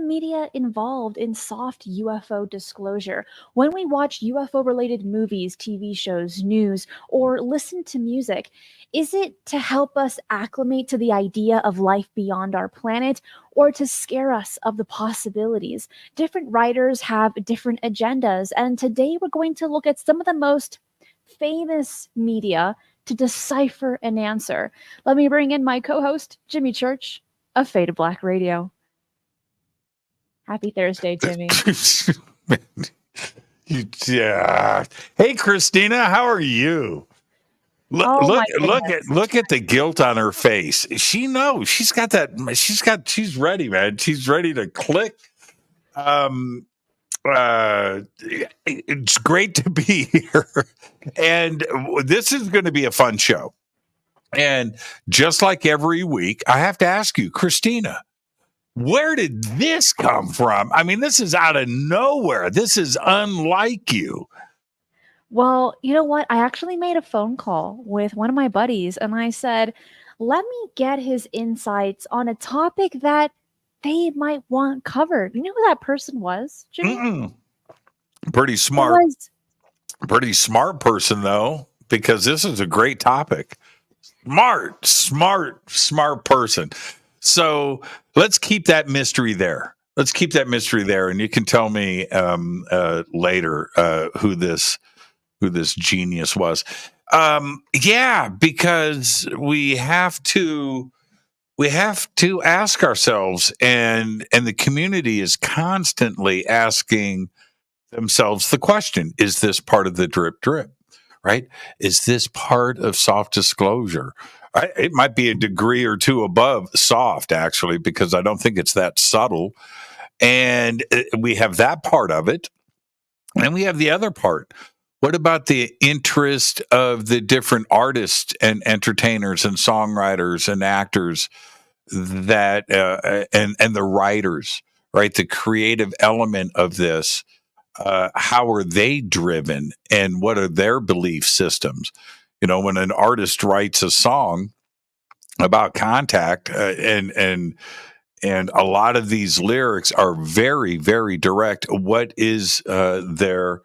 media involved in soft UFO disclosure? When we watch UFO related movies, TV shows, news, or listen to music, is it to help us acclimate to the idea of life beyond our planet or to scare us of the possibilities? Different writers have different agendas, and today we're going to look at some of the most famous media to decipher an answer. Let me bring in my co host, Jimmy Church of Faded Black Radio. Happy Thursday, Jimmy. Yeah. Hey, Cristina, how are you? Look at the guilt on her face. She knows she's got that. She's ready, man. She's ready to click. It's great to be here, and this is going to be a fun show. And just like every week, I have to ask you, Cristina, where did this come from? I mean, this is out of nowhere. This is unlike you. Well, you know what? I actually made a phone call with one of my buddies, and I said, let me get his insights on a topic that they might want covered. You know who that person was, Jimmy? Pretty smart. Pretty smart person, though, because this is a great topic. Smart person. So let's keep that mystery there. And you can tell me later who this genius was. Because we have to ask ourselves, and the community is constantly asking themselves the question: is this part of the drip? Right? Is this part of soft disclosure? It might be a degree or two above soft, actually, because I don't think it's that subtle. And we have that part of it. And we have the other part. What about the interest of the different artists and entertainers and songwriters and actors that and the writers, right? The creative element of this. How are they driven, and what are their belief systems? You know, when an artist writes a song about contact, and a lot of these lyrics are very, very direct. What is their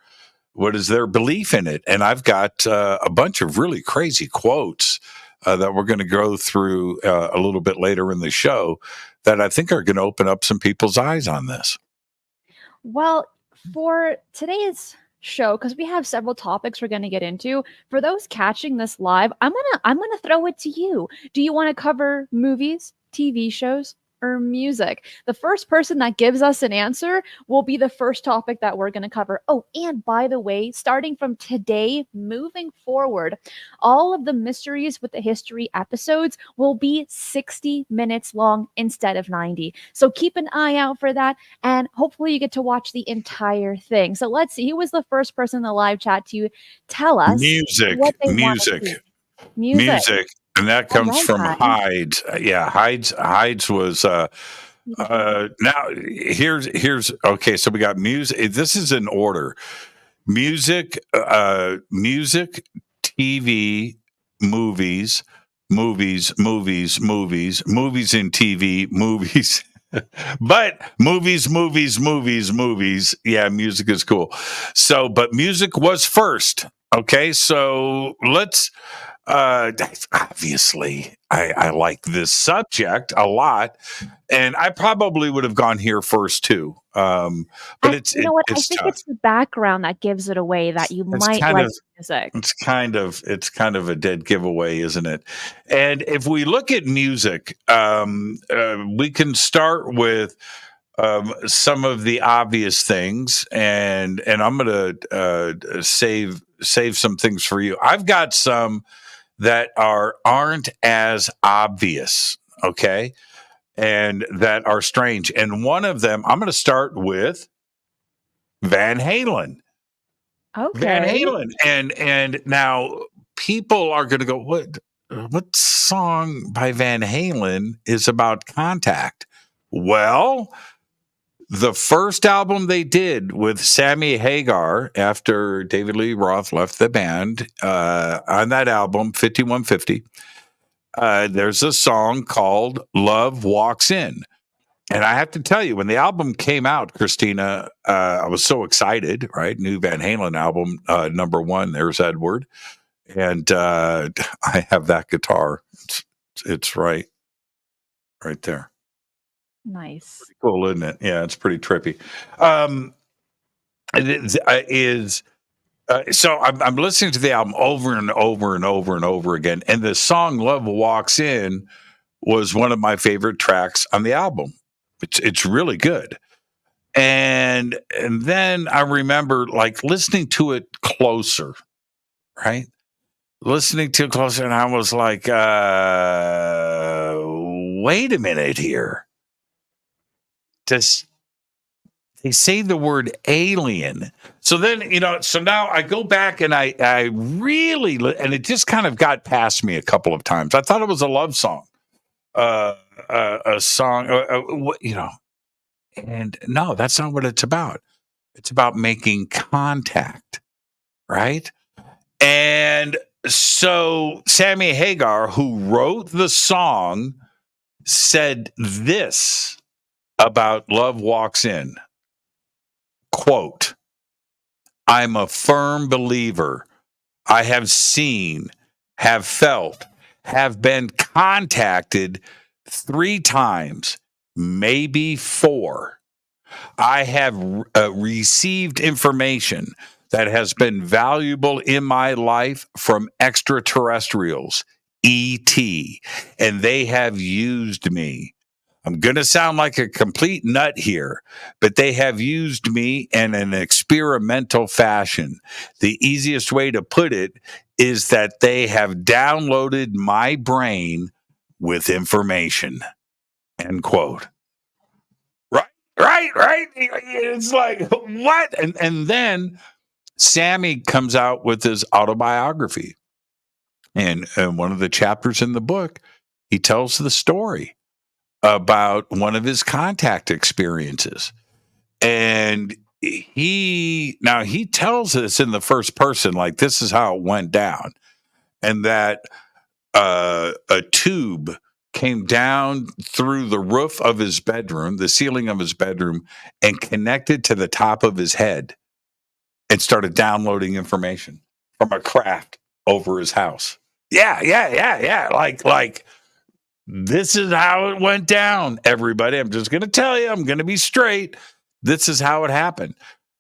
belief in it? And I've got a bunch of really crazy quotes that we're going to go through a little bit later in the show that I think are going to open up some people's eyes on this. Well, for today's show, because we have several topics we're going to get into, for those catching this live, I'm gonna throw it to you. Do you want to cover movies, TV shows, or music? The first person that gives us an answer will be the first topic that we're going to cover. Oh, and by the way, starting from today, moving forward, all of the Mysteries with the History episodes will be 60 minutes long instead of 90. So keep an eye out for that, and hopefully you get to watch the entire thing. So let's see, who was the first person in the live chat to tell us what they want to see? Music. And that comes from Hides. Yeah, Hides was now here's okay, so we got music. This is in order. Music, TV, movies in TV, movies. But movies. Yeah, music is cool. So, but music was first. Okay, so let's obviously I like this subject a lot, and I probably would have gone here first too. But I think tough. It's the background that gives it away that you might like music. It's kind of a dead giveaway, isn't it? And if we look at music, we can start with some of the obvious things, and I'm going to save some things for you. I've got some that aren't as obvious, okay, and that are strange. And one of them, I'm going to start with Van Halen. Okay. Van Halen, and now people are going to go, what song by Van Halen is about contact? Well, the first album they did with Sammy Hagar after David Lee Roth left the band, on that album, 5150, there's a song called Love Walks In. And I have to tell you, when the album came out, Christina, I was so excited, right? New Van Halen album, number one, there's Edward. And I have that guitar. It's right there. Nice. Cool, isn't it? Yeah, it's pretty trippy. So I'm listening to the album over and over and over and over again, and the song "Love Walks In" was one of my favorite tracks on the album. It's really good, and then I remember like listening to it closer, right? Listening to it closer, and I was like, "Wait a minute here." Does they say the word alien? So then, so now I go back and I really, and it just kind of got past me a couple of times. I thought it was a love song, a song, and no, that's not what it's about. It's about making contact, right? And so Sammy Hagar, who wrote the song, said this about Love Walks In. Quote, I'm a firm believer. I have seen, have felt, have been contacted 3 times, maybe 4. I have received information that has been valuable in my life from extraterrestrials, ET, and they have used me. I'm going to sound like a complete nut here, but they have used me in an experimental fashion. The easiest way to put it is that they have downloaded my brain with information. End quote. Right. It's like, what? And then Sammy comes out with his autobiography. And one of the chapters in the book, he tells the story about one of his contact experiences. And he tells us in the first person, like, this is how it went down. And that a tube came down through the roof of his bedroom, the ceiling of his bedroom, and connected to the top of his head and started downloading information from a craft over his house. Yeah. Like this is how it went down, everybody. I'm just going to tell you, I'm going to be straight. This is how it happened.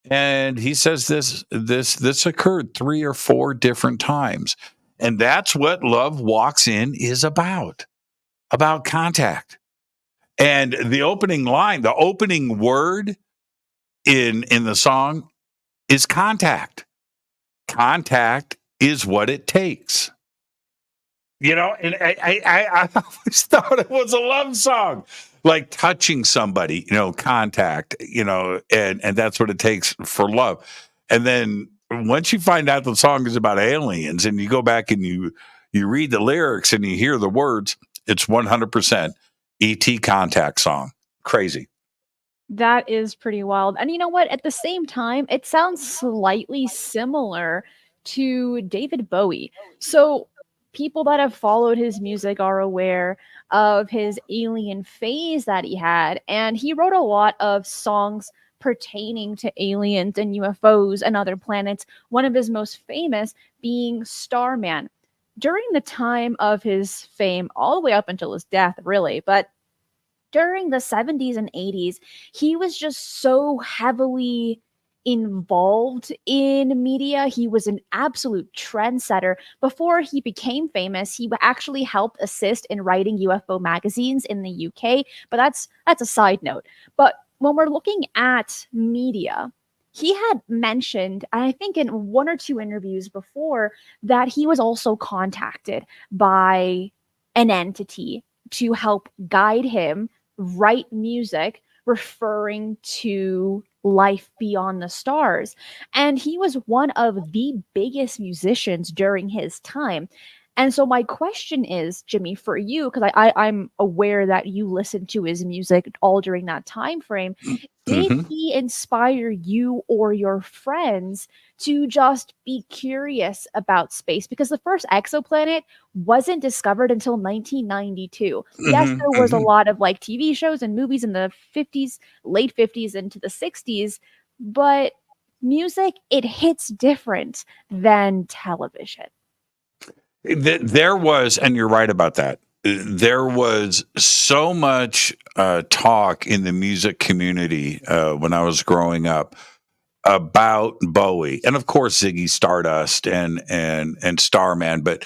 And he says this occurred 3 or 4 different times. And that's what Love Walks In is about contact. And the opening line, the opening word in the song is contact. Contact is what it takes. And I always thought it was a love song, like touching somebody, contact, and that's what it takes for love. And then once you find out the song is about aliens and you go back and you read the lyrics and you hear the words, it's 100% ET contact song. Crazy. That is pretty wild. And you know what? At the same time, it sounds slightly similar to David Bowie. So people that have followed his music are aware of his alien phase that he had. And he wrote a lot of songs pertaining to aliens and UFOs and other planets. One of his most famous being Starman. During the time of his fame, all the way up until his death, really, but during the 70s and 80s, he was just so heavily involved in media. He was an absolute trendsetter. Before he became famous, he actually helped assist in writing UFO magazines in the UK, but that's a side note. But when we're looking at media, he had mentioned, I think in 1 or 2 interviews before, that he was also contacted by an entity to help guide him write music referring to life beyond the stars. And he was one of the biggest musicians during his time. And so my question is, Jimmy, for you, because I'm aware that you listened to his music all during that time frame, did Hmm. he inspire you or your friends to just be curious about space? Because the first exoplanet wasn't discovered until 1992. Yes, Hmm. there was a Hmm. lot of like TV shows and movies in the 50s, late 50s into the 60s, but music, it hits different than television. There was, and you're right about that. There was so much talk in the music community when I was growing up about Bowie, and of course Ziggy Stardust and Starman, but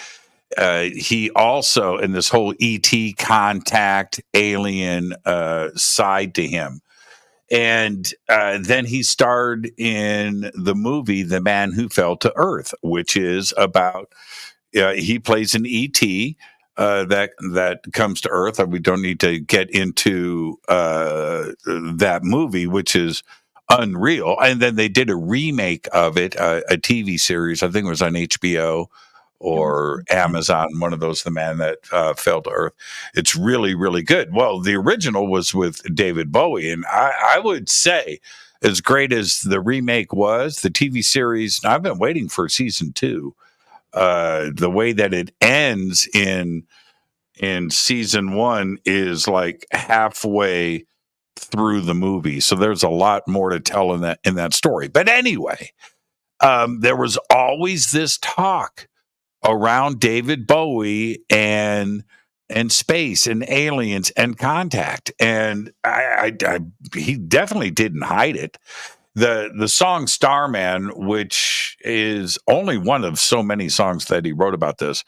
he also in this whole ET contact alien side to him. And then he starred in the movie The Man Who Fell to Earth, which is about he plays an ET that comes to Earth. We don't need to get into that movie, which is unreal. And then they did a remake of it, a TV series. I think it was on HBO It was or Amazon. One of those, The Man That Fell to Earth. It's really, really good. Well, the original was with David Bowie, and I would say, as great as the remake was, the TV series. I've been waiting for season 2. The way that it ends in season 1 is like halfway through the movie, so there's a lot more to tell in that story. But anyway, there was always this talk around David Bowie and space and aliens and contact, and he definitely didn't hide it. The song Starman, which is only one of so many songs that he wrote about this,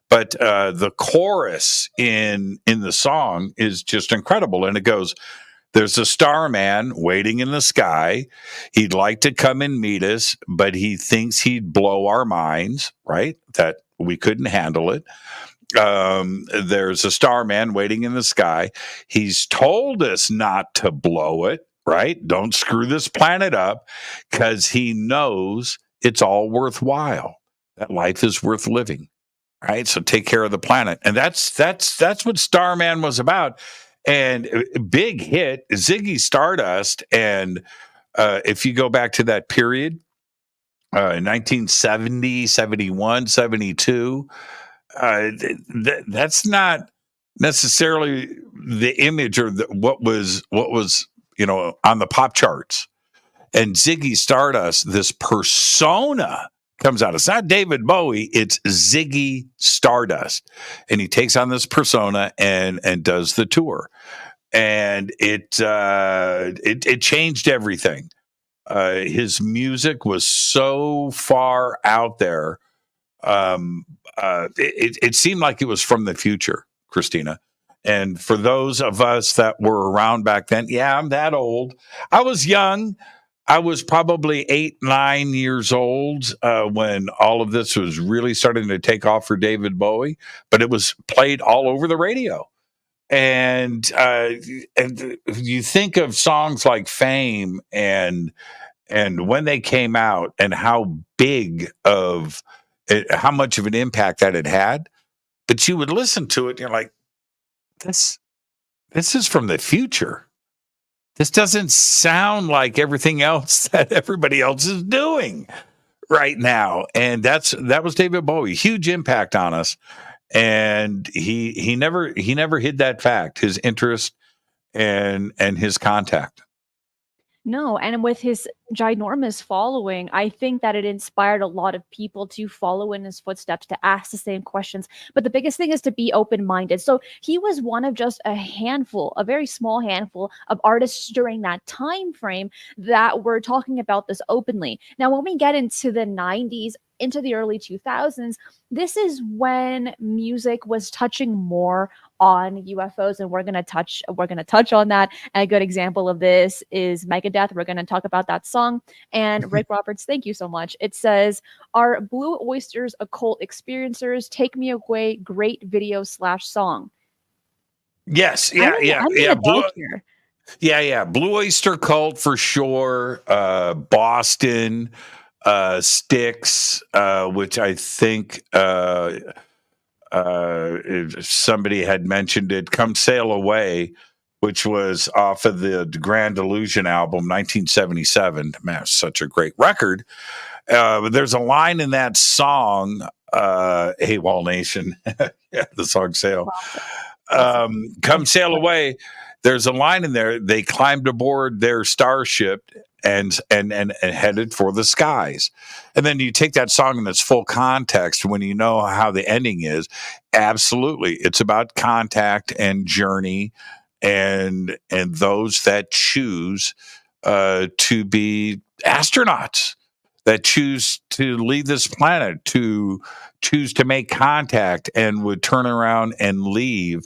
but the chorus in the song is just incredible, and it goes, "There's a starman waiting in the sky. He'd like to come and meet us, but he thinks he'd blow our minds, right? That we couldn't handle it. There's a starman waiting in the sky. He's told us not to blow it, right? Don't screw this planet up, because he knows it's all worthwhile. That life is worth living, right? So take care of the planet." And that's what Starman was about. And big hit, Ziggy Stardust. And if you go back to that period, 1970, 71, 72, that's not necessarily the image or what was on the pop charts. And Ziggy Stardust, this persona comes out. It's not David Bowie, it's Ziggy Stardust. And he takes on this persona and does the tour. And it changed everything. His music was so far out there. It seemed like it was from the future, Christina. And for those of us that were around back then, yeah, I'm that old. I was young. I was probably 8, 9 years old when all of this was really starting to take off for David Bowie, but it was played all over the radio. And you think of songs like Fame and when they came out and how big of how much of an impact that it had, but you would listen to it and you're like, this this is from the future. This doesn't sound like everything else that everybody else is doing right now. And that was David Bowie, huge impact on us. And he never hid that fact, his interest and his contact. No, and with his ginormous following, I think that it inspired a lot of people to follow in his footsteps, to ask the same questions. But the biggest thing is to be open-minded. So he was one of just a handful, a very small handful of artists during that time frame that were talking about this openly. Now, when we get into the 90s, into the early 2000s, this is when music was touching more on UFOs, and we're going to touch on that. And a good example of this is Megadeth. We're going to talk about that song. And Rick Roberts, thank you so much. It says, "Are Blue Oysters occult experiencers? Take me away. Great video slash song." Yes, I yeah, need, yeah, I need yeah. a doubt here. Yeah. Blue Oyster Cult for sure. Boston, Styx, which I think if somebody had mentioned it, Come Sail Away, which was off of the Grand Illusion album, 1977. Man, such a great record. But there's a line in that song, Hey Wall Nation, yeah, the song Sail. Come Sail Away. There's a line in there. They climbed aboard their starship and headed for the skies. And then you take that song in its full context when you know how the ending is. Absolutely. It's about contact and journey and those that choose to be astronauts, that choose to leave this planet, to choose to make contact and would turn around and leave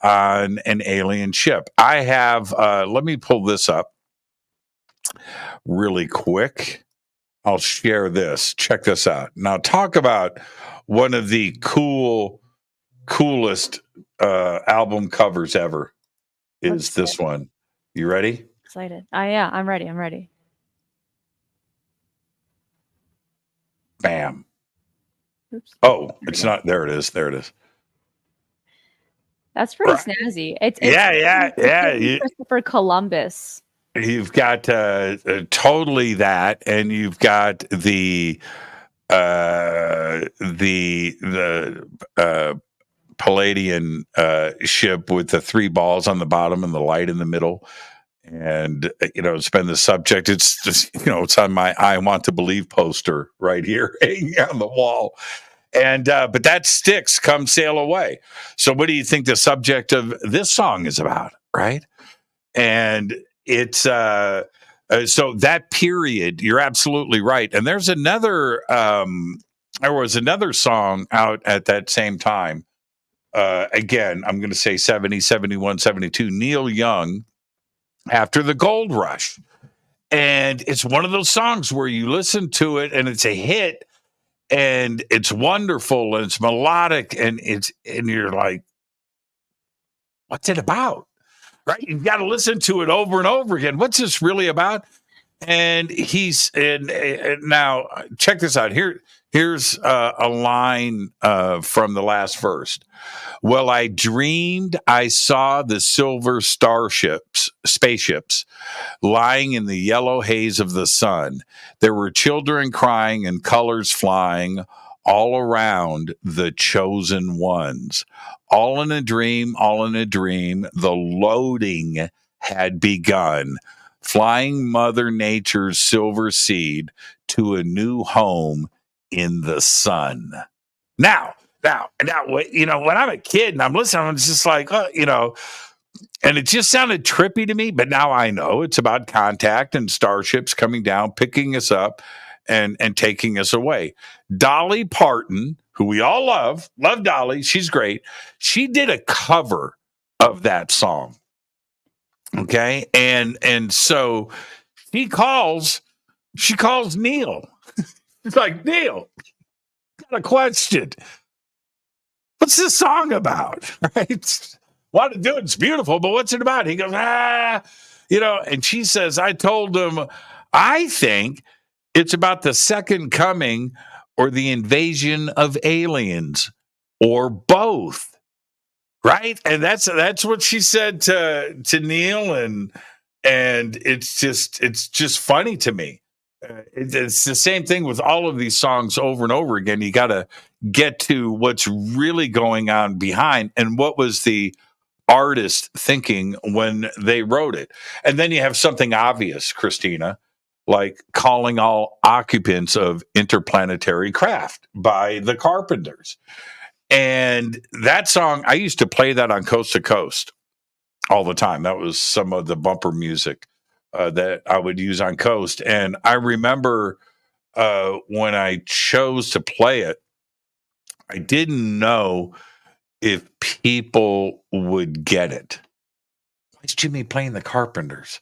on an alien ship. I have, let me pull this up really quick. I'll share this. Check this out. Now, talk about one of the coolest album covers ever is this one. You ready? Excited. Yeah, I'm ready. I'm ready. Bam. Oops. Oh, it's not. There it is. There it is. That's pretty snazzy. It's yeah. Christopher Columbus. You've got totally that, and you've got the Palladian ship with the 3 balls on the bottom and the light in the middle. And, it's been the subject. It's just, it's on my I Want to Believe poster right here hanging on the wall. And, but that sticks, Come Sail Away. So what do you think the subject of this song is about? Right. And it's, so that period, you're absolutely right. And there's there was another song out at that same time. Again, I'm going to say 70, 71, 72, Neil Young, After the Gold Rush. And it's one of those songs where you listen to it and it's a hit and it's wonderful and it's melodic and you're like, what's it about? Right? You've got to listen to it over and over again. What's this really about? And now check this out. Here's a line from the last verse. Well, I dreamed I saw the silver spaceships, lying in the yellow haze of the sun. There were children crying and colors flying all around the chosen ones. All in a dream, the loading had begun, flying Mother Nature's silver seed to a new home in the sun. Now, when I'm a kid and I'm listening, I'm just like, and it just sounded trippy to me, but now I know it's about contact and starships coming down, picking us up and taking us away. Dolly Parton, who we all love Dolly, she's great. She did a cover of that song. Okay. And so she calls Neil. It's like, Neil, got a question. What's this song about? Right? Want to do it. It's beautiful, but what's it about? He goes, and she says, I told him, I think it's about the second coming or the invasion of aliens or both. Right? And that's what she said to Neil. And it's just funny to me. It's the same thing with all of these songs over and over again. You got to get to what's really going on behind and what was the artist thinking when they wrote it. And then you have something obvious, Cristina, like Calling All Occupants of Interplanetary Craft by the Carpenters. And that song, I used to play that on Coast to Coast all the time. That was some of the bumper music that I would use on Coast. And I remember when I chose to play it, I didn't know if people would get it. Why is Jimmy playing the Carpenters?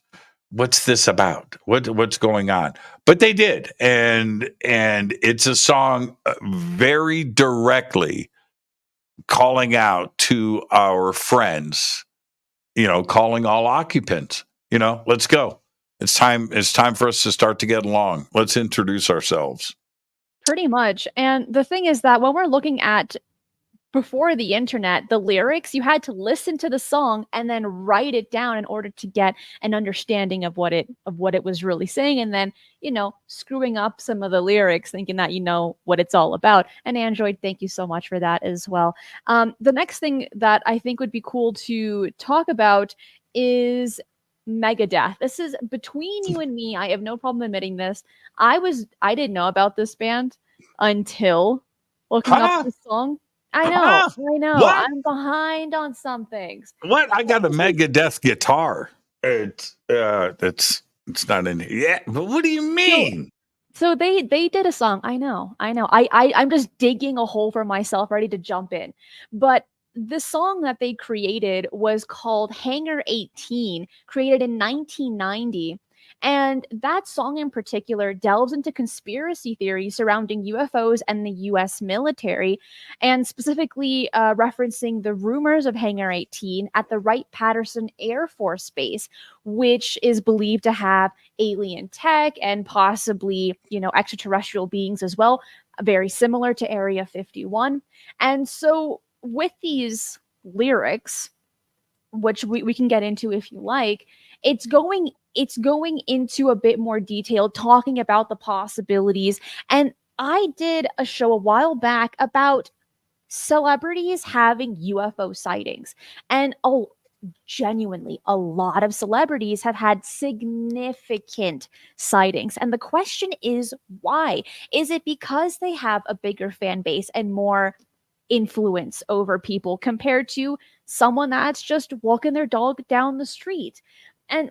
What's this about? What's going on? But they did. And it's a song very directly calling out to our friends, calling all occupants, let's go. It's time for us to start to get along. Let's introduce ourselves. Pretty much. And the thing is that when we're looking at before the internet, the lyrics, you had to listen to the song and then write it down in order to get an understanding of what it was really saying, and then, screwing up some of the lyrics, thinking that you know what it's all about. And Android, thank you so much for that as well. The next thing that I think would be cool to talk about is Megadeth. This is between you and me. I have no problem admitting this. I didn't know about this band until looking up Huh? this song. Huh? I know. What? I'm behind on some things. What? I got a Megadeth guitar. It's not in here. Yeah, but what do you mean? So they did a song. I know. I'm just digging a hole for myself, ready to jump in. But the song that they created was called Hangar 18, created in 1990. And that song in particular delves into conspiracy theories surrounding UFOs and the US military, and specifically referencing the rumors of Hangar 18 at the Wright-Patterson Air Force Base, which is believed to have alien tech and possibly, extraterrestrial beings as well, very similar to Area 51. And so with these lyrics, which we can get into if you like, it's going into a bit more detail, talking about the possibilities. And I did a show a while back about celebrities having UFO sightings. And genuinely, a lot of celebrities have had significant sightings. And the question is, why? Is it because they have a bigger fan base and more influence over people compared to someone that's just walking their dog down the street? And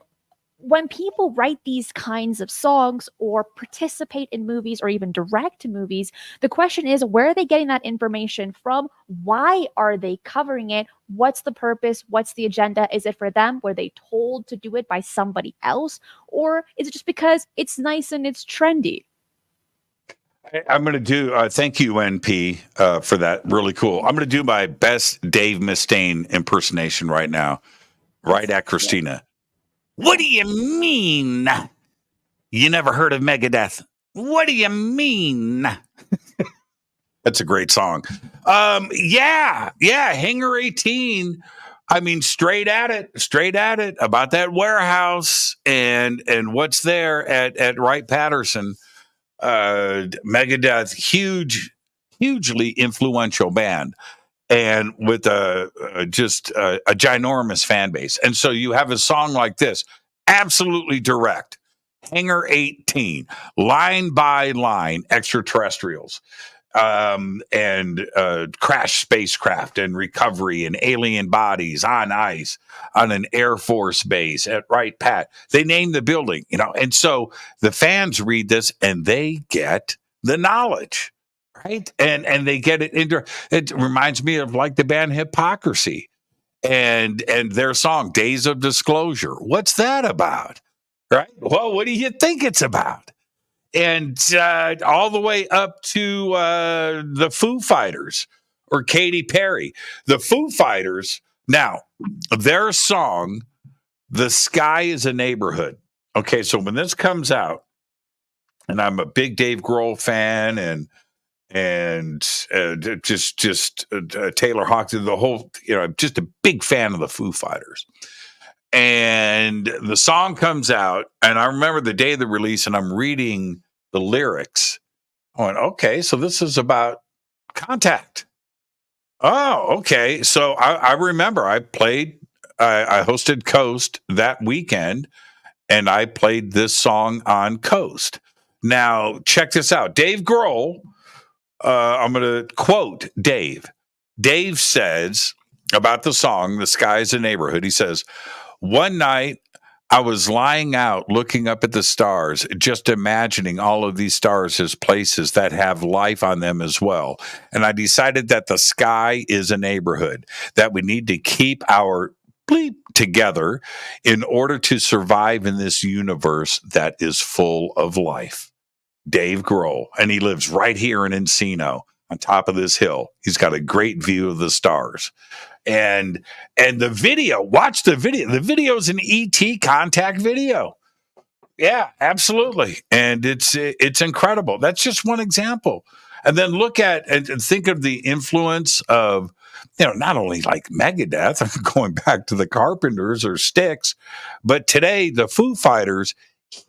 when people write these kinds of songs or participate in movies or even direct movies, the question is, where are they getting that information from? Why are they covering it? What's the purpose? What's the agenda? Is it for them? Were they told to do it by somebody else? Or is it just because it's nice and it's trendy? I'm going to do, thank you, NP, for that. Really cool. I'm going to do my best Dave Mustaine impersonation right now, right at Cristina. What do you mean? You never heard of Megadeth? What do you mean? That's a great song. Yeah, Hangar 18. I mean, straight at it about that warehouse and what's there at Wright-Patterson. Megadeth, hugely influential band, and with just a ginormous fan base. And so you have a song like this, absolutely direct. Hangar 18, line by line, extraterrestrials, and crash spacecraft and recovery and alien bodies on ice on an Air Force base at Wright Pat. They name the building, and so the fans read this and they get the knowledge, right? And they get it into. It reminds me of like the band Hypocrisy and their song Days of Disclosure. What's that about? Right? Well, what do you think it's about? And all the way up to the Foo Fighters or Katy Perry. The Foo Fighters, now, their song, The Sky is a Neighborhood. Okay, so when this comes out, and I'm a big Dave Grohl fan and just Taylor Hawkins, the whole, just a big fan of the Foo Fighters. And the song comes out, and I remember the day of the release, and I'm reading the lyrics. I went, okay, so this is about contact. Oh, okay. So I remember I hosted Coast that weekend, and I played this song on Coast. Now, check this out. Dave Grohl, I'm going to quote Dave. Dave says about the song, The Sky's a Neighborhood, he says, one night, I was lying out looking up at the stars, just imagining all of these stars as places that have life on them as well. And I decided that the sky is a neighborhood, that we need to keep our bleep together in order to survive in this universe that is full of life. Dave Grohl, and he lives right here in Encino on top of this hill. He's got a great view of the stars. And the video, watch the video. The video's an ET contact video. Yeah, absolutely. And it's incredible. That's just one example. And then look at and think of the influence of, not only like Megadeth, going back to the Carpenters or Styx, but today the Foo Fighters,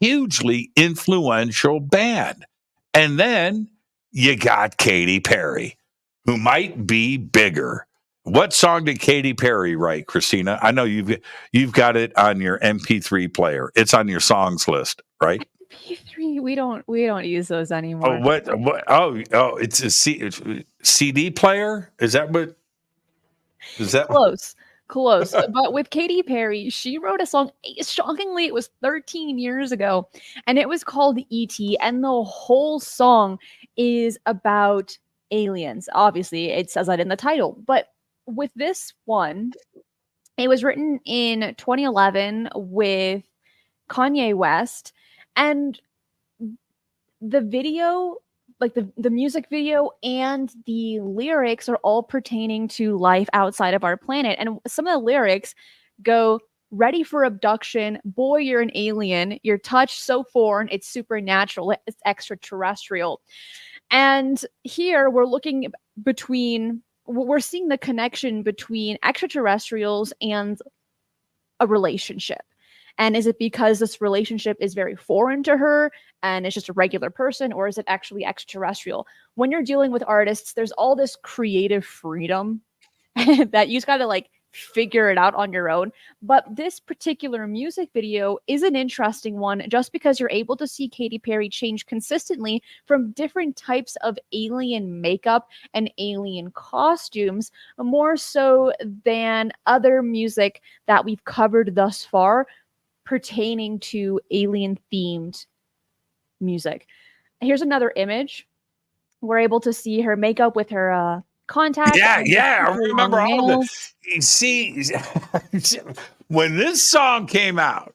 hugely influential band. And then you got Katy Perry, who might be bigger. What song did Katy Perry write, Cristina? I know you've got it on your MP3 player. It's on your songs list, right? MP3, we don't use those anymore. Oh, what? Oh, it's a CD player. Is that what? Is that Close. But with Katy Perry, she wrote a song. Shockingly, it was 13 years ago, and it was called E.T. And the whole song is about aliens. Obviously, it says that in the title. But with this one, it was written in 2011 with Kanye West, and the video, like the music video and the lyrics, are all pertaining to life outside of our planet. And some of the lyrics go, ready for abduction, boy, you're an alien, your touch so foreign, it's supernatural, it's extraterrestrial. And here we're looking we're seeing the connection between extraterrestrials and a relationship. And is it because this relationship is very foreign to her and it's just a regular person, or is it actually extraterrestrial? When you're dealing with artists, there's all this creative freedom that you just got to like figure it out on your own. But this particular music video is an interesting one just because you're able to see Katy Perry change consistently from different types of alien makeup and alien costumes, more so than other music that we've covered thus far pertaining to alien themed music. Here's another image. We're able to see her makeup with her contacts. Yeah. I remember all of this. You see, when this song came out,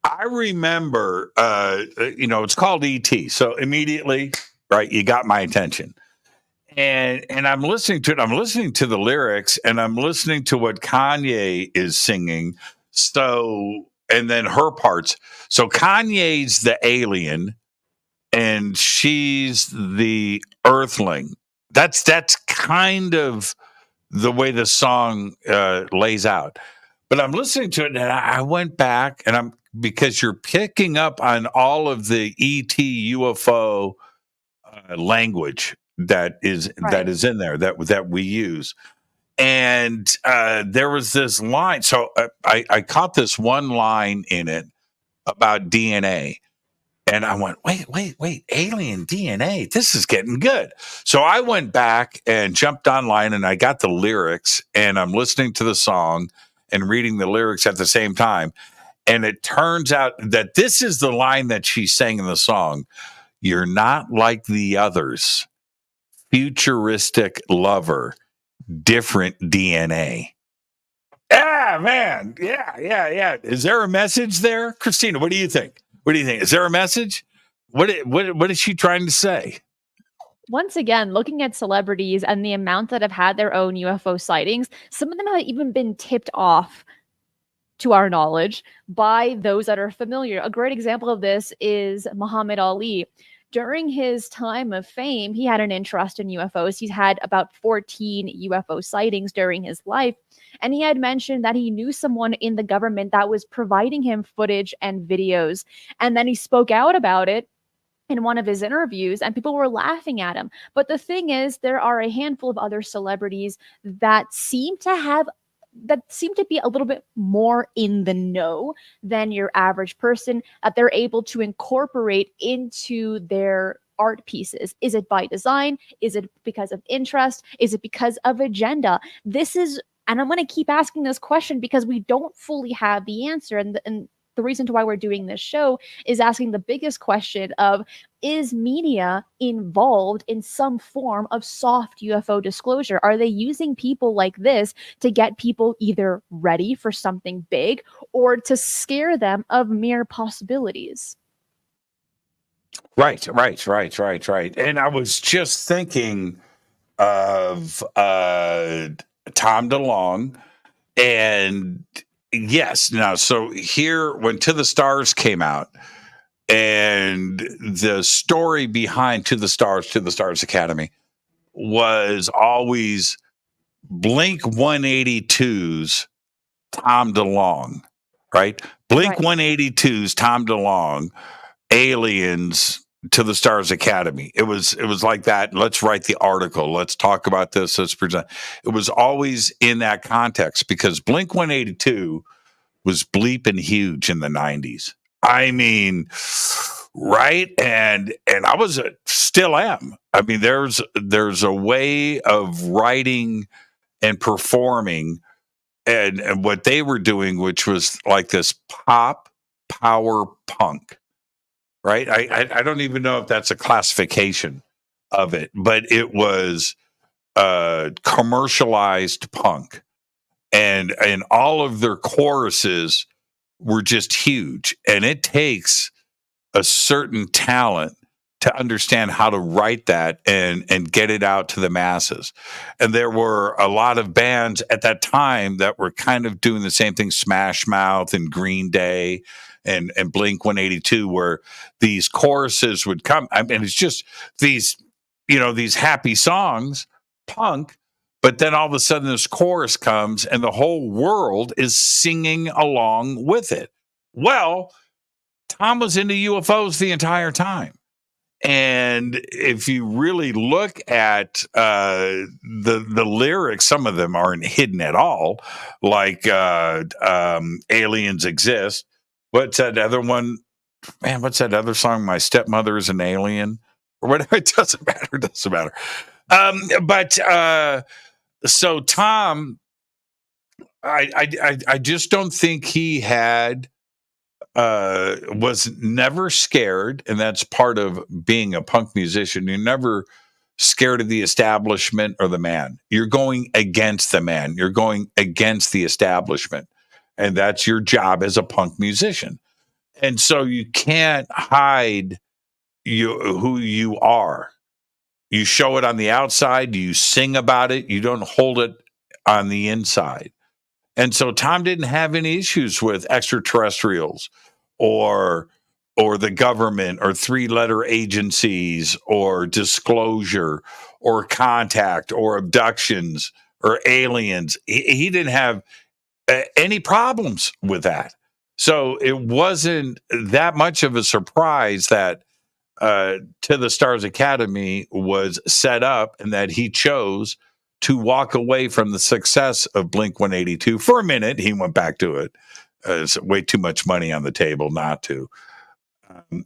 I remember, it's called E.T. So immediately, right, you got my attention. And I'm listening to it. I'm listening to the lyrics, and I'm listening to what Kanye is singing. So, and then her parts. So Kanye's the alien, and she's the earthling. That's kind of the way the song lays out. But I'm listening to it, and I went back, and because you're picking up on all of the ET UFO language that is in there that we use. And there was this line. So I caught this one line in it about DNA. And I went, wait, alien DNA. This is getting good. So I went back and jumped online, and I got the lyrics, and I'm listening to the song and reading the lyrics at the same time. And it turns out that this is the line that she sang in the song. You're not like the others. Futuristic lover. Different DNA. Ah, man. Yeah. Is there a message there? Cristina, what do you think? Is there a message? What is she trying to say? Once again, looking at celebrities and the amount that have had their own UFO sightings, some of them have even been tipped off, to our knowledge, by those that are familiar. A great example of this is Muhammad Ali. During his time of fame, he had an interest in UFOs. He's had about 14 UFO sightings during his life. And he had mentioned that he knew someone in the government that was providing him footage and videos. And then he spoke out about it in one of his interviews, and people were laughing at him. But the thing is, there are a handful of other celebrities that seem to be a little bit more in the know than your average person, that they're able to incorporate into their art pieces. Is it by design? Is it because of interest? Is it because of agenda? And I'm going to keep asking this question because we don't fully have the answer. And the reason to why we're doing this show is asking the biggest question of, is media involved in some form of soft UFO disclosure? Are they using people like this to get people either ready for something big or to scare them of mere possibilities? Right. And I was just thinking of Tom DeLonge, and yes, now so here when To the Stars came out, And the story behind To the Stars Academy was always Blink 182's Tom DeLonge, right? Blink Right. 182's Tom DeLonge, Aliens, To the Stars Academy. It was like that. Let's write the article. Let's talk about this. Let's present. It was always in that context because Blink 182 was bleeping huge in the 90s. I mean, right? And I was still am. I mean, there's a way of writing and performing and what they were doing, which was like this pop power punk, right? I don't even know if that's a classification of it, but it was commercialized punk, and all of their choruses were just huge, and it takes a certain talent to understand how to write that and get it out to the masses. And there were a lot of bands at that time that were kind of doing the same thing, Smash Mouth and Green Day and Blink 182, where these choruses would come. I mean, it's just these, these happy songs, punk, but then all of a sudden this chorus comes and the whole world is singing along with it. Well, Tom was into UFOs the entire time. And if you really look at the lyrics, some of them aren't hidden at all, like Aliens Exist. What's that other one? Man, what's that other song? My Stepmother is an Alien? Or whatever. It doesn't matter. It doesn't matter. So Tom, I just don't think he had was never scared, and that's part of being a punk musician. You're never scared of the establishment or the man. You're going against the man. You're going against the establishment, and that's your job as a punk musician. And so you can't hide who you are. You show it on the outside. You sing about it. You don't hold it on the inside. And so Tom didn't have any issues with extraterrestrials or the government or three-letter agencies or disclosure or contact or abductions or aliens. He didn't have any problems with that. So it wasn't that much of a surprise that To the Stars Academy was set up and that he chose to walk away from the success of Blink 182 for a minute. He went back to it. It's way too much money on the table not to.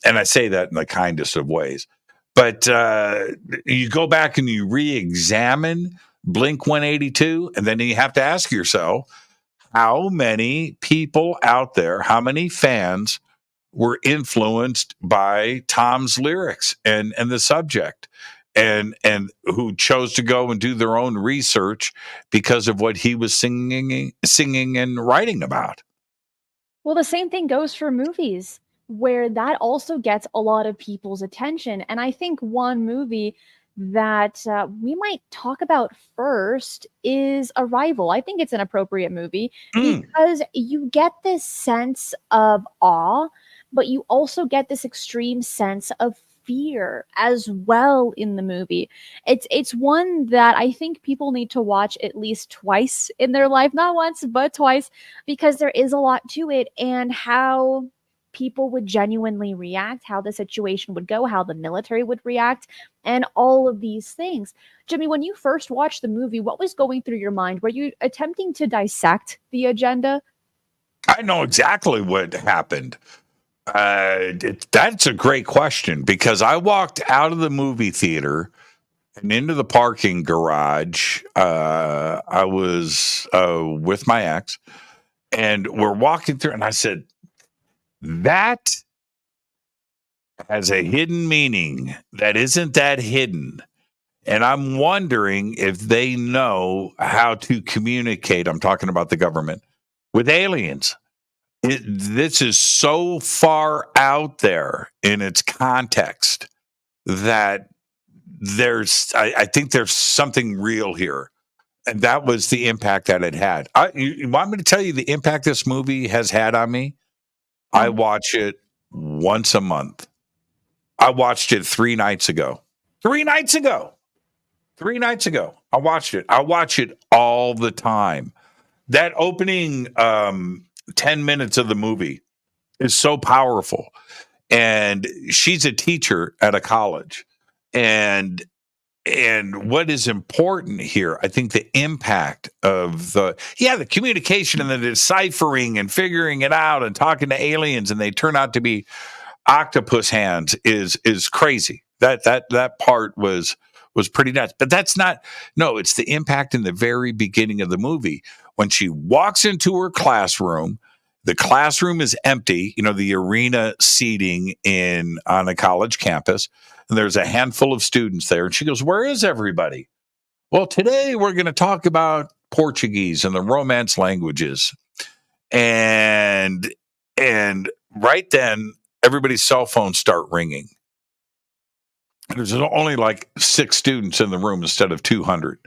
And I say that in the kindest of ways. But you go back and you re-examine Blink 182, and then you have to ask yourself, how many people out there, how many fans were influenced by Tom's lyrics and the subject? And who chose to go and do their own research because of what he was singing and writing about. Well, the same thing goes for movies, where that also gets a lot of people's attention. And I think one movie that we might talk about first is Arrival. I think it's an appropriate movie because you get this sense of awe, but you also get this extreme sense of fear as well in the movie. It's one that I think people need to watch at least twice in their life, not once, but twice, because there is a lot to it and how people would genuinely react, how the situation would go, how the military would react, and all of these things. Jimmy, when you first watched the movie, what was going through your mind? Were you attempting to dissect the agenda? I know exactly what happened. That's a great question because I walked out of the movie theater and into the parking garage. I was with my ex, and we're walking through, and I said, that has a hidden meaning that isn't that hidden. And I'm wondering if they know how to communicate. I'm talking about the government with aliens. This is so far out there in its context that I think there's something real here. And that was the impact that it had. You want me to tell you the impact this movie has had on me? I watch it once a month. I watched it 3 nights ago. 3 nights ago. 3 nights ago. I watched it. I watch it all the time. That opening 10 minutes of the movie is so powerful. And she's a teacher at a college. And what is important here, I think the impact of the communication and the deciphering and figuring it out and talking to aliens and they turn out to be octopus hands is crazy. That part was pretty nuts. But that's not, no, it's the impact in the very beginning of the movie when she walks into her classroom. The classroom is empty, the arena seating on a college campus. And there's a handful of students there. And she goes, "Where is everybody?" "Well, today we're going to talk about Portuguese and the Romance languages." And right then, everybody's cell phones start ringing. There's only like 6 students in the room instead of 200.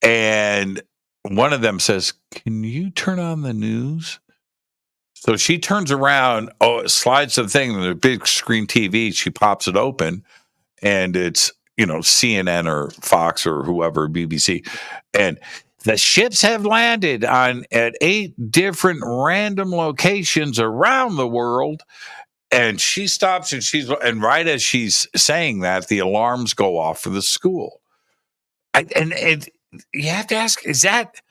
And one of them says, "Can you turn on the news?" So she turns around, slides the thing, the big screen TV, she pops it open, and it's, CNN or Fox or whoever, BBC. And the ships have landed at 8 different random locations around the world. And she stops and right as she's saying that, the alarms go off for the school. And you have to ask, is that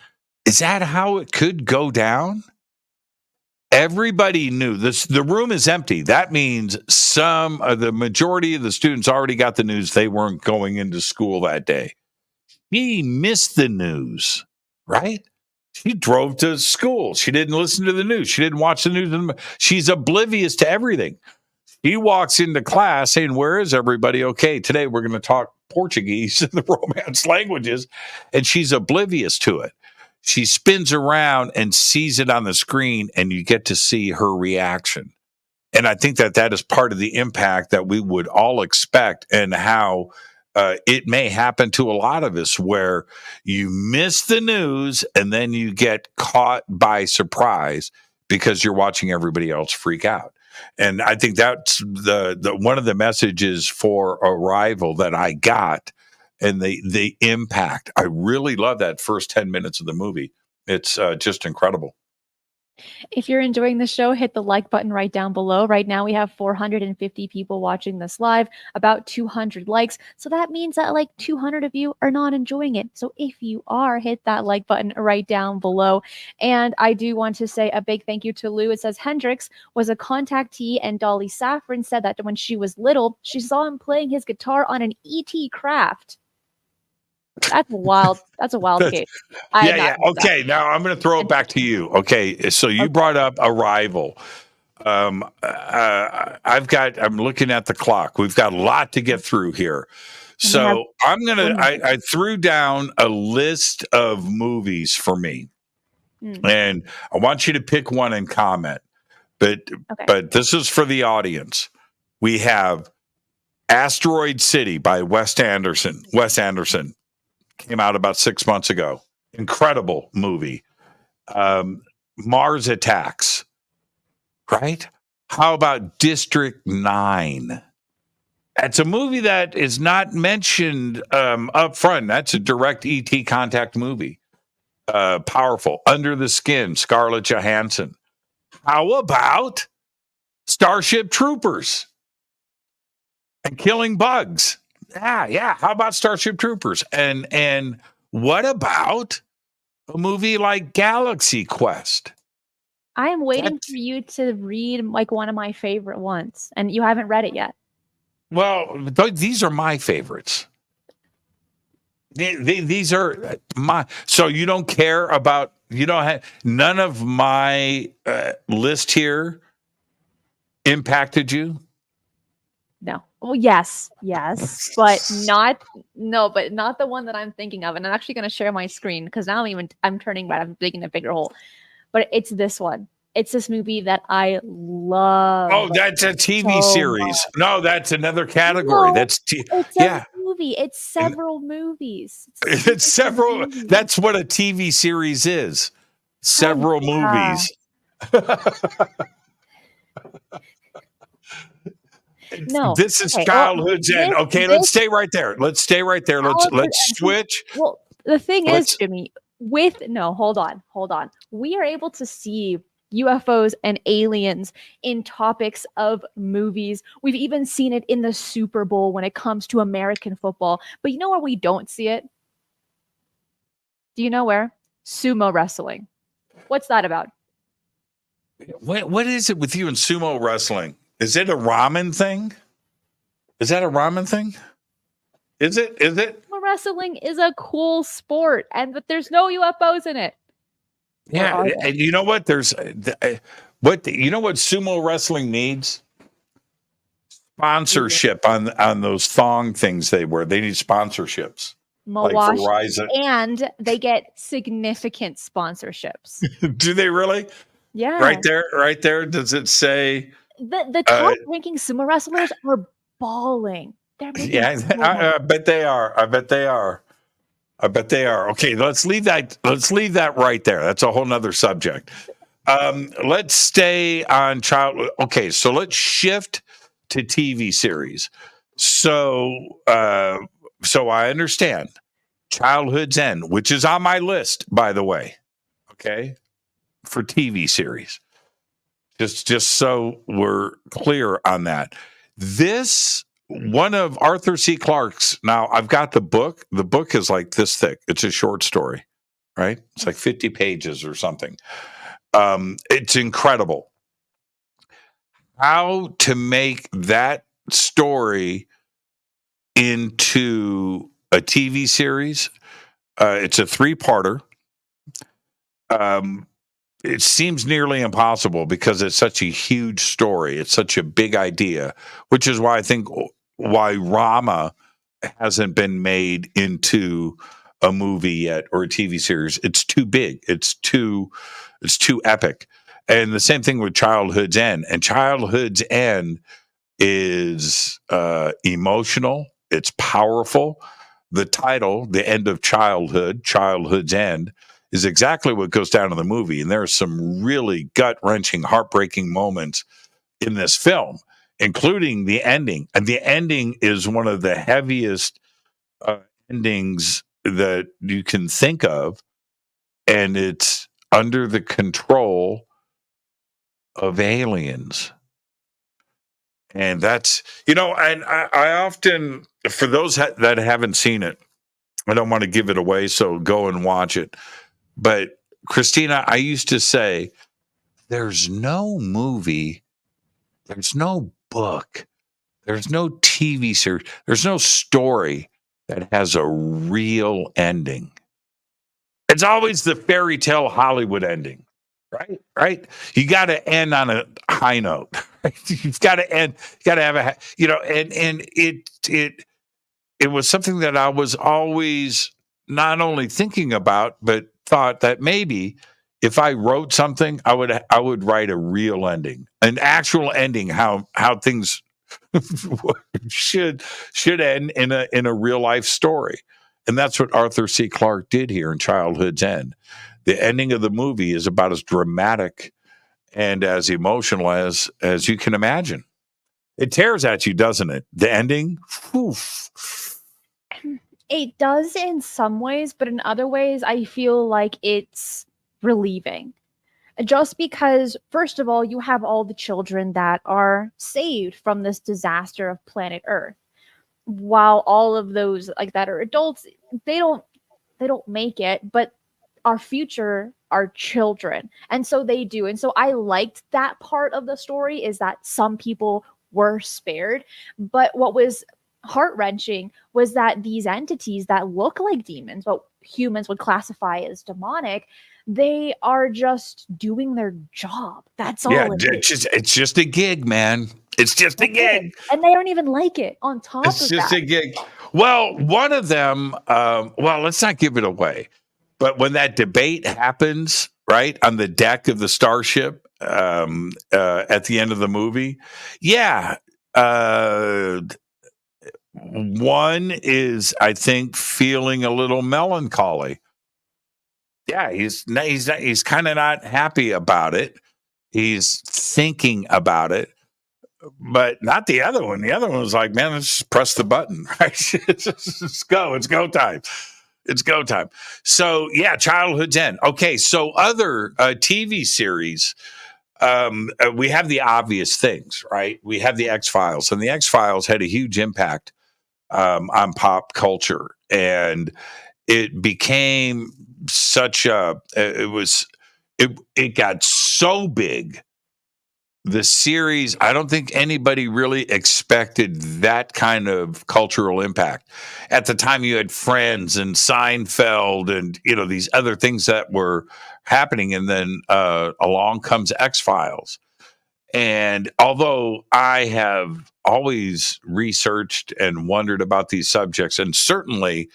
how it could go down? Everybody knew this. The room is empty. That means the majority of the students already got the news. They weren't going into school that day. She missed the news, right? She drove to school. She didn't listen to the news. She didn't watch the news. She's oblivious to everything. He walks into class saying, "Where is everybody?" "Okay, today we're going to talk Portuguese and the Romance languages." And she's oblivious to it. She spins around and sees it on the screen, and you get to see her reaction. And I think that is part of the impact that we would all expect, and how it may happen to a lot of us, where you miss the news and then you get caught by surprise because you're watching everybody else freak out. And I think that's the one of the messages for Arrival that I got. And the impact. I really love that first 10 minutes of the movie. It's just incredible. If you're enjoying the show, hit the like button right down below. Right now, we have 450 people watching this live, about 200 likes. So that means that like 200 of you are not enjoying it. So if you are, hit that like button right down below. And I do want to say a big thank you to Lou. It says Hendrix was a contactee, and Dolly Saffron said that when she was little, she saw him playing his guitar on an ET craft. That's wild. That's a wild case. Yeah. Okay, now I'm going to throw it back to you. Okay, so you brought up Arrival. I'm looking at the clock. We've got a lot to get through here. So I threw down a list of movies for me. And I want you to pick one and comment. But this is for the audience. We have Asteroid City by Wes Anderson. Came out about 6 months ago. Incredible movie. Mars Attacks, right? How about District 9? That's a movie that is not mentioned up front. That's a direct ET contact movie. Powerful. Under the Skin, Scarlett Johansson. How about Starship Troopers and Killing Bugs? Yeah. How about Starship Troopers? And what about a movie like Galaxy Quest? I am waiting for you to read like one of my favorite ones, and you haven't read it yet. Well, these are my favorites. These are my. So you don't care about, none of my list here impacted you? No. Well, yes, but not the one that I'm thinking of. And I'm actually going to share my screen because now I'm turning red. I'm digging a bigger hole. But it's this one. It's this movie that I love. Oh, that's a TV series. Much. No, that's another category. No, it's a movie. It's several movies. It's several. Movies. That's what a TV series is. Several movies. No. This is Okay. Well, childhood's end. Okay, let's this stay right there. Let's stay right there. childhood Let's and see, switch. well, the thing is, Let's Jimmy, with no, hold on. We are able to see UFOs and aliens in topics of movies. We've even seen it in the Super Bowl when it comes to American football. But you know where we don't see it? Do you know where? Sumo wrestling. What's that about? what is it with you and sumo wrestling? Is it a ramen thing? Is that a ramen thing? Is it? Is it? Sumo wrestling is a cool sport, but there's no UFOs in it. Yeah, and you know what? There's what you know what sumo wrestling needs? Sponsorship on those thong things they wear. They need sponsorships. Like Verizon. And they get significant sponsorships. Do they really? Yeah. Right there. Does it say the top ranking sumo wrestlers are balling? They're making I bet they are. I bet they are. I bet they are. Okay, let's leave that right there. That's a whole nother subject. Let's stay on child. Okay, so let's shift to TV series. So I understand Childhood's End, which is on my list, by the way. Okay, for TV series. Just so we're clear on that. This one of Arthur C. Clarke's. Now I've got the book. The book is like this thick. It's a short story, right? It's like 50 pages or something. It's incredible how to make that story into a TV series. It's a 3-parter. It seems nearly impossible because it's such a huge story. It's such a big idea, which is why I think why Rama hasn't been made into a movie yet or a TV series. It's too big. It's too epic. And the same thing with Childhood's End. And Childhood's End is emotional. It's powerful. The title, The End of Childhood, Childhood's End, is exactly what goes down in the movie. And there are some really gut-wrenching, heartbreaking moments in this film, including the ending. And the ending is one of the heaviest endings that you can think of. And it's under the control of aliens. And that's, and I often, for those that haven't seen it, I don't want to give it away, so go and watch it. But Cristina, I used to say, there's no movie, there's no book, there's no TV series, there's no story that has a real ending. It's always the fairy tale Hollywood ending, right? Right? You got to end on a high note. Right? You've got to end. You got to have and it was something that I was always not only thinking about, but thought that maybe if I wrote something, I would write a real ending, an actual ending, how things should end in a real life story. And that's what Arthur C. Clarke did here in Childhood's End. The ending of the movie is about as dramatic and as emotional as you can imagine. It tears at you, doesn't it? The ending? Oof. It does in some ways, but in other ways, I feel like it's relieving. Just because, first of all, you have all the children that are saved from this disaster of planet Earth, while all of those that are adults, they don't make it, but our future are children, and so they do. And so I liked that part of the story, is that some people were spared. But what was heart-wrenching was that these entities that look like demons, what humans would classify as demonic, they are just doing their job. That's all. Yeah, it's just a gig, man. It's just a gig. And they don't even like it on top of that. It's just a gig. Well, one of them, let's not give it away. But when that debate happens, right, on the deck of the starship at the end of the movie, one is, I think, feeling a little melancholy. Yeah, he's kind of not happy about it. He's thinking about it. but not the other one. The other one was like, man, let's just press the button. Right? Let's go. It's go time. It's go time. So yeah, childhood's end. Okay, so other TV series. We have the obvious things, right? We have the X-Files, and the X-Files had a huge impact on pop culture, and it became such a. It got so big. The series, I don't think anybody really expected that kind of cultural impact. At the time, you had Friends and Seinfeld and, these other things that were happening. And then along comes X-Files. And although I have always researched and wondered about these subjects, and certainly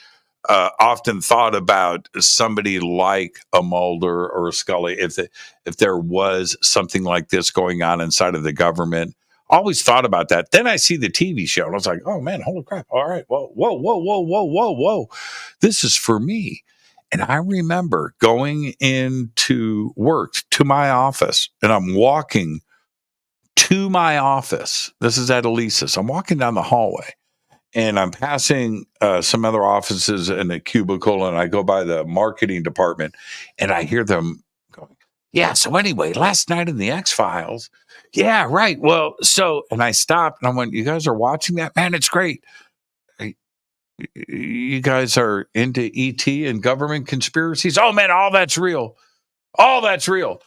often thought about somebody like a Mulder or a Scully, if there was something like this going on inside of the government. Always thought about that. Then I see the TV show, and I was like, "Oh man, holy crap! All right, whoa! This is for me." And I remember going into work to my office, and I'm walking to my office. This is at Elisa's. I'm walking down the hallway. And I'm passing some other offices in a cubicle, and I go by the marketing department, and I hear them going, "Yeah, so anyway, last night in the X-Files, yeah, right. Well, so," and I stopped, and I went, "You guys are watching that? Man, it's great. You guys are into ET and government conspiracies? Oh, man, all that's real. All that's real."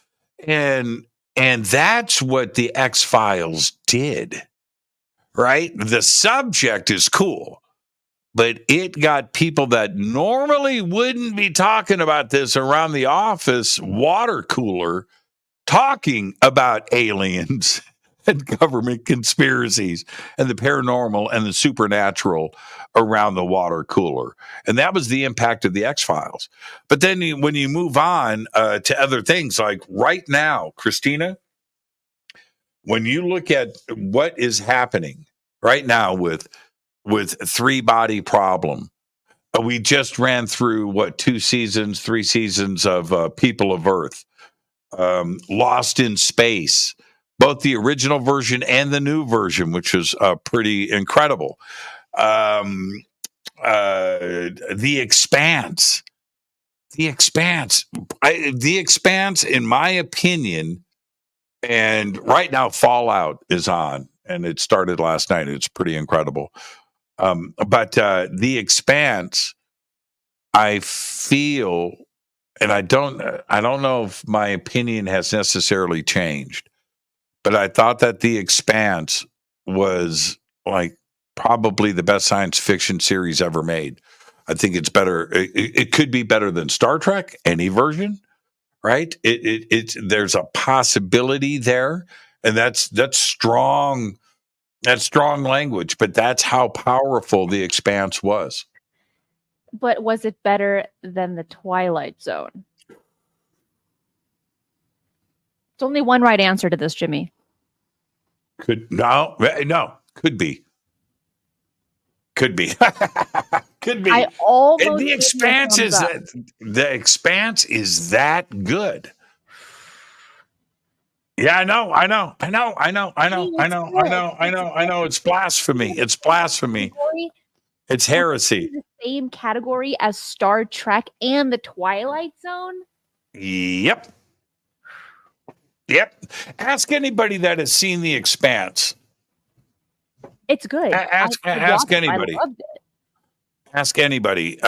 And that's what the X-Files did. Right? The subject is cool, but it got people that normally wouldn't be talking about this around the office water cooler talking about aliens and government conspiracies and the paranormal and the supernatural around the water cooler. And that was the impact of the X-Files. But then when you move on to other things, like right now, Cristina, when you look at what is happening right now with Three Body Problem, we just ran through 3 seasons of People of Earth, Lost in Space, both the original version and the new version, which was pretty incredible. The Expanse, The Expanse, in my opinion. And right now, Fallout is on, and it started last night. It's pretty incredible. But The Expanse, I feel, and I don't know if my opinion has necessarily changed, but I thought that The Expanse was like probably the best science fiction series ever made. I think it's better. It could be better than Star Trek, any version. Right? It's there's a possibility there, and that's strong. That's strong language, but that's how powerful The Expanse was. But was it better than the Twilight Zone? It's only one right answer to this, Jimmy. Could be. Could be. Could be. I almost and The Expanse is that good. Yeah, I know. It's blasphemy. It's blasphemy. It's heresy. The same category as Star Trek and the Twilight Zone? Yep. Ask anybody that has seen The Expanse. It's good. Ask anybody. I loved it. Ask anybody.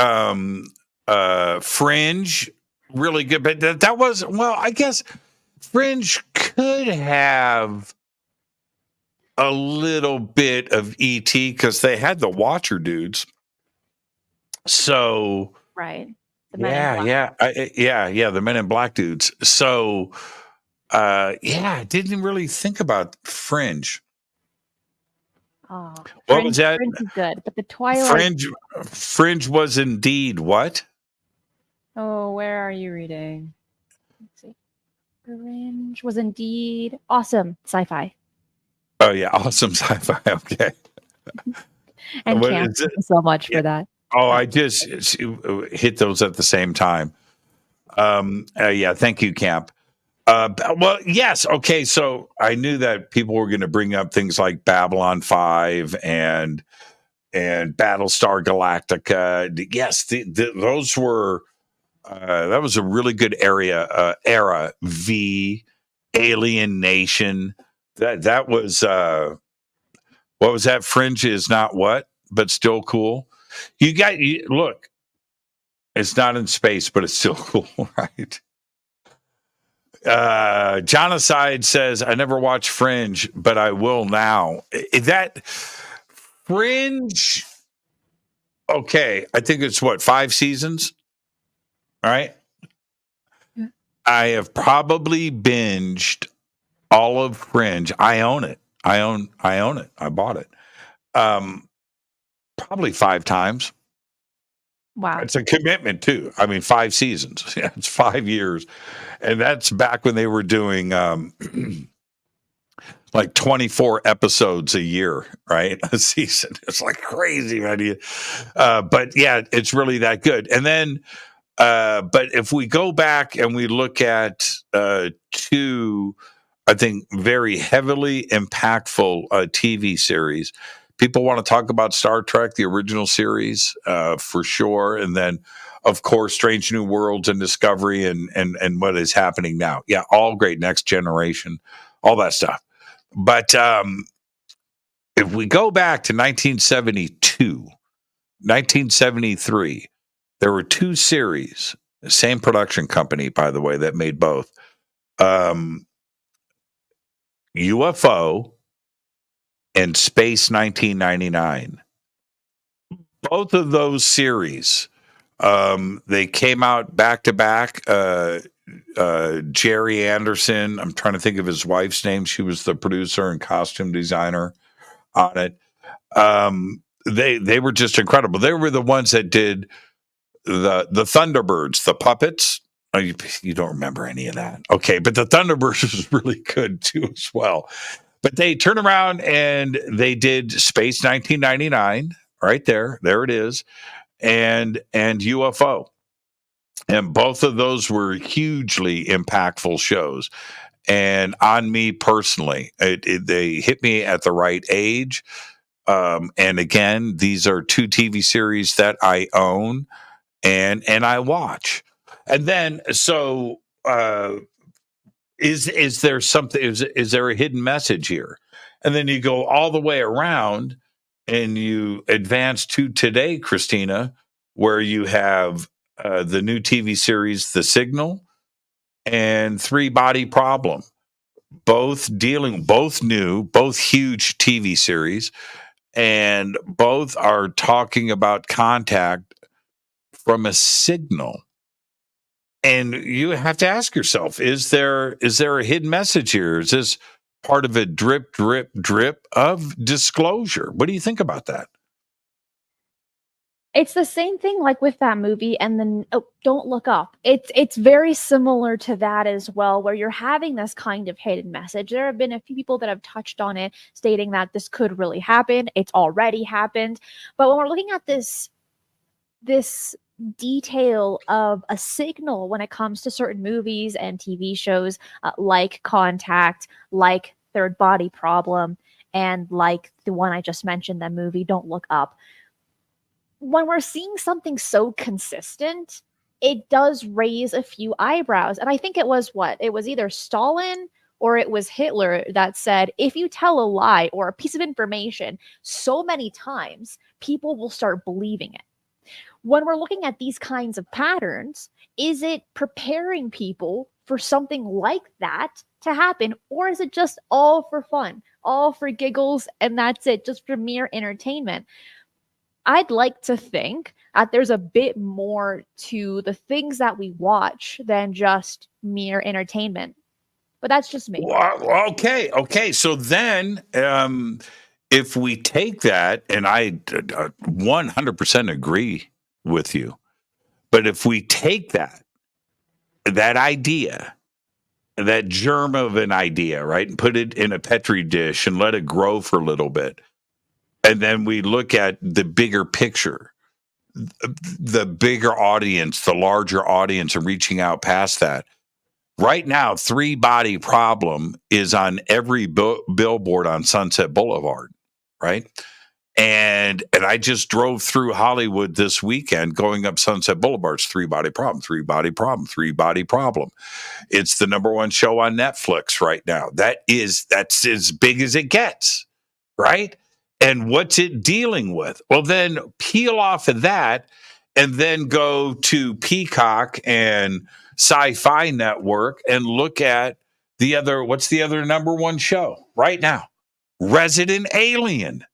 Fringe, really good, but that was, well, I guess Fringe could have a little bit of ET because they had the Watcher dudes. So right, the Men in Black dudes. So I didn't really think about Fringe. Oh, what was that? Fringe is good, but the Twilight Fringe was indeed what? Oh, where are you reading? Let's see. Fringe was indeed awesome sci-fi. Oh yeah, awesome sci-fi. Okay. And Camp, thank you so much for that. Oh, I just hit those at the same time. Thank you, Camp. Well, yes. Okay. So I knew that people were going to bring up things like Babylon 5 and Battlestar Galactica. Yes, those were that was a really good era. V, Alien Nation. That was what was that? Fringe is not what, but still cool. Look. It's not in space, but it's still cool, right? Jonocide says, I never watched Fringe, but I will now. That Fringe, okay, I think it's what, 5 seasons? All right. Yeah. I have probably binged all of Fringe. I own it. I own it. I bought it. Probably 5 times. Wow. It's a commitment too. I mean, 5 seasons. Yeah, it's 5 years. And that's back when they were doing like 24 episodes a year, right? A season. It's like crazy, man. But yeah, it's really that good. And then, but if we go back and we look at 2, I think, very heavily impactful TV series, people want to talk about Star Trek, the original series, for sure. And then, of course, Strange New Worlds and Discovery and what is happening now. Yeah, all great. Next Generation, all that stuff. But if we go back to 1972, 1973, there were 2 series, the same production company, by the way, that made both. UFO and Space 1999. Both of those series, they came out back to back. Jerry Anderson, I'm trying to think of his wife's name. She was the producer and costume designer on it. They were just incredible. They were the ones that did the Thunderbirds, the puppets. Oh, you don't remember any of that. Okay, but the Thunderbirds was really good too as well. But they turned around and they did Space 1999 right there. There it is. And UFO. And both of those were hugely impactful shows. And on me personally, they hit me at the right age. And again, these are 2 TV series that I own and I watch. And then, so is there something? Is there a hidden message here? And then you go all the way around, and you advance to today, Cristina, where you have the new TV series, The Signal, and 3 Body Problem, both new, both huge TV series, and both are talking about contact from a signal. And you have to ask yourself, is there a hidden message here? Is this part of a drip, drip, drip of disclosure? What do you think about that? It's the same thing like with that movie and then Don't Look Up. It's very similar to that as well, where you're having this kind of hidden message. There have been a few people that have touched on it, stating that this could really happen. It's already happened. But when we're looking at this detail of a signal when it comes to certain movies and TV shows, like Contact, like Third Body Problem, and like the one I just mentioned, that movie Don't Look Up, when we're seeing something so consistent, it does raise a few eyebrows. And I think it was either Stalin or it was Hitler that said, if you tell a lie or a piece of information so many times, people will start believing it. When we're looking at these kinds of patterns, is it preparing people for something like that to happen? Or is it just all for fun, all for giggles, and that's it, just for mere entertainment? I'd like to think that there's a bit more to the things that we watch than just mere entertainment. But that's just me. Well, okay. So then, if we take that, and I 100% agree with you, but if we take that idea, that germ of an idea, right, and put it in a petri dish and let it grow for a little bit, and then we look at the bigger picture, the bigger audience, the larger audience, and reaching out past that. Right now, three body problem is on every billboard on Sunset Boulevard, right? And I just drove through Hollywood this weekend going up Sunset Boulevard's three body problem, three body problem, three body problem. It's the number one show on Netflix right now. That's as big as it gets, right? And what's it dealing with? Well, then peel off of that and then go to Peacock and Sci-Fi Network and look at what's the other number one show right now? Resident Alien.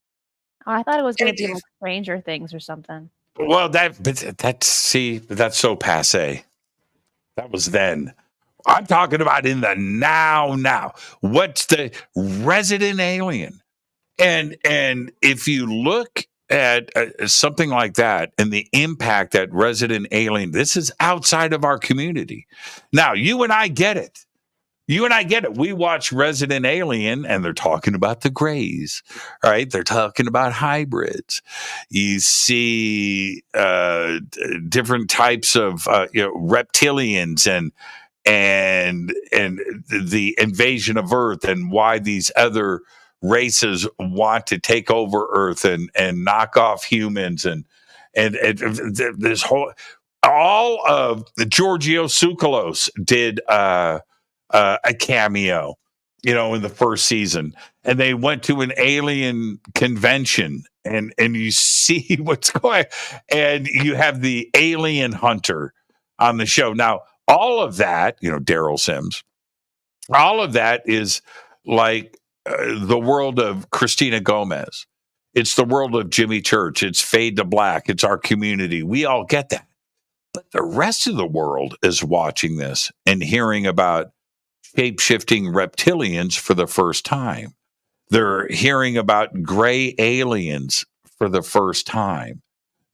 Oh, I thought it was going to be like Stranger Things or something. Well, that's so passe. That was then. I'm talking about in the now. What's the Resident Alien? And if you look at something like that and the impact that Resident Alien, this is outside of our community. Now, you and I get it. We watch Resident Alien and they're talking about the Greys, right? They're talking about hybrids. You see different types of reptilians and the invasion of Earth and why these other races want to take over Earth and knock off humans and this whole all of Giorgio Tsoukalos did a cameo, in the first season, and they went to an alien convention, and you see what's going, and you have the alien hunter on the show. Now, all of that, Daryl Sims, all of that is like the world of Cristina Gomez. It's the world of Jimmy Church. It's Fade to Black. It's our community. We all get that. But the rest of the world is watching this and hearing about shape-shifting reptilians for the first time. They're hearing about gray aliens for the first time.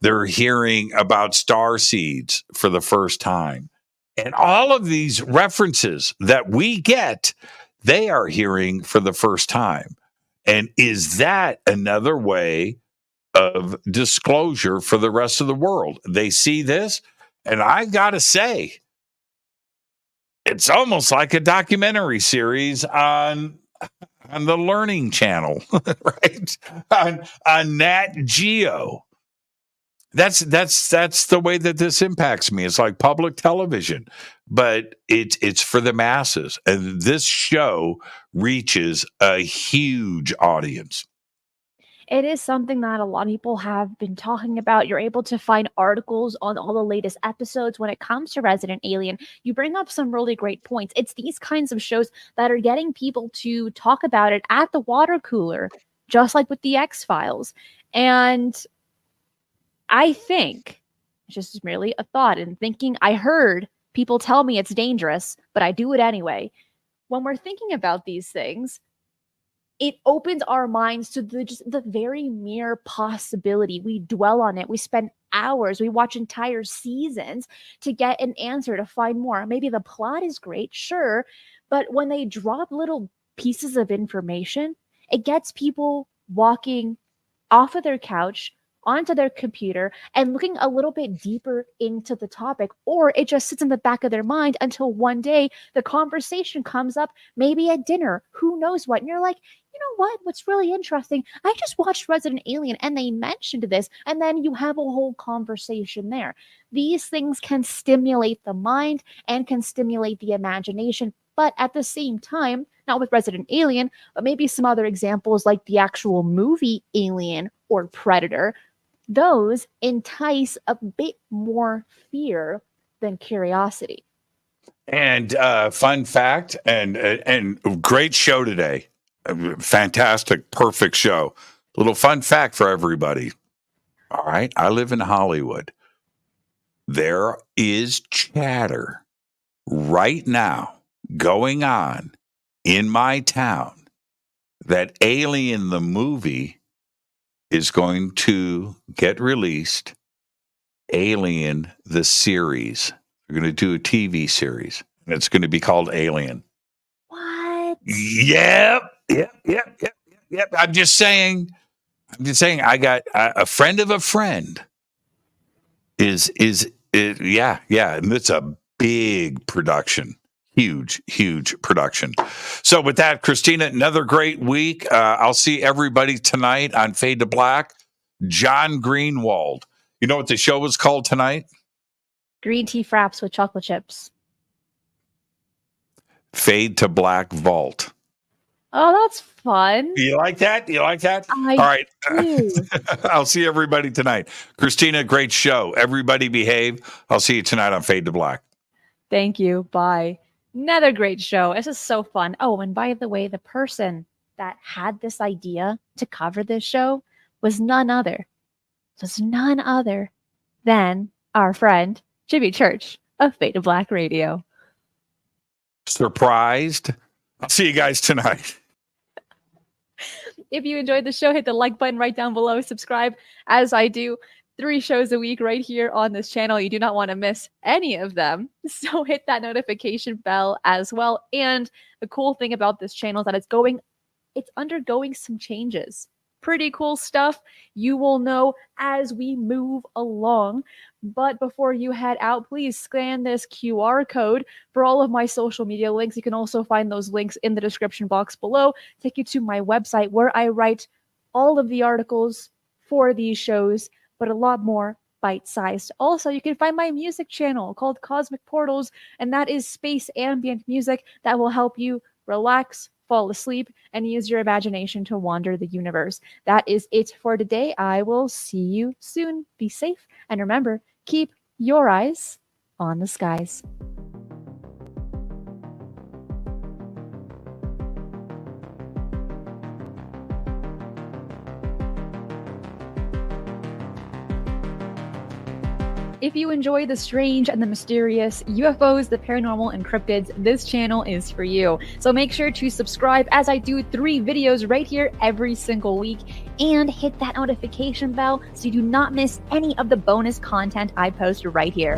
They're hearing about star seeds for the first time. And all of these references that we get, they are hearing for the first time. And is that another way of disclosure for the rest of the world? They see this, and I got to say, it's almost like a documentary series on the Learning Channel, right? On Nat Geo. That's the way that this impacts me. It's like public television, but it's for the masses, and this show reaches a huge audience. It is something that a lot of people have been talking about. You're able to find articles on all the latest episodes when it comes to Resident Alien. You bring up some really great points. It's these kinds of shows that are getting people to talk about it at the water cooler, just like with the X-Files. And I think, it's just merely a thought and thinking, I heard people tell me it's dangerous, but I do it anyway. When we're thinking about these things, it opens our minds to the very mere possibility. We dwell on it. We spend hours. We watch entire seasons to get an answer, to find more. Maybe the plot is great, sure, but when they drop little pieces of information, it gets people walking off of their couch onto their computer and looking a little bit deeper into the topic, or it just sits in the back of their mind until one day the conversation comes up, maybe at dinner, who knows what, and you're like, you know what? What's really interesting? I just watched Resident Alien and they mentioned this, and then you have a whole conversation there. These things can stimulate the mind and can stimulate the imagination, but at the same time, not with Resident Alien, but maybe some other examples like the actual movie Alien or Predator, those entice a bit more fear than curiosity. And fun fact, and great show today. Fantastic, perfect show. Little fun fact for everybody. All right, I live in Hollywood. There is chatter right now going on in my town that Alien the movie is going to get released. Alien the series. They're going to do a TV series, and it's going to be called Alien. What? Yep. I'm just saying. I got a friend of a friend. Yeah, and it's a big production, huge production. So with that, Cristina, another great week. I'll see everybody tonight on Fade to Black. John Greenwald. You know what the show was called tonight? Green tea fraps with chocolate chips. Fade to Black Vault. Oh, that's fun. You like that? You like that? I All right. do. I'll see everybody tonight. Cristina, great show. Everybody behave. I'll see you tonight on Fade to Black. Thank you. Bye. Another great show. This is so fun. Oh, and by the way, the person that had this idea to cover this show was none other than our friend Jimmy Church of Fade to Black Radio. Surprised? I'll see you guys tonight. If you enjoyed the show, hit the like button right down below. Subscribe as I do 3 shows a week right here on this channel. You do not want to miss any of them. So hit that notification bell as well. And the cool thing about this channel is that it's undergoing some changes. Pretty cool stuff. You will know as we move along. But before you head out, please scan this QR code for all of my social media links. You can also find those links in the description box below. Take you to my website where I write all of the articles for these shows, but a lot more bite-sized. Also, you can find my music channel called Cosmic Portals, and that is space ambient music that will help you relax, fall asleep, and use your imagination to wander the universe. That is it for today. I will see you soon. Be safe, and remember, keep your eyes on the skies. If you enjoy the strange and the mysterious, UFOs, the paranormal, and cryptids, this channel is for you. So make sure to subscribe as I do 3 videos right here every single week, and hit that notification bell so you do not miss any of the bonus content I post right here.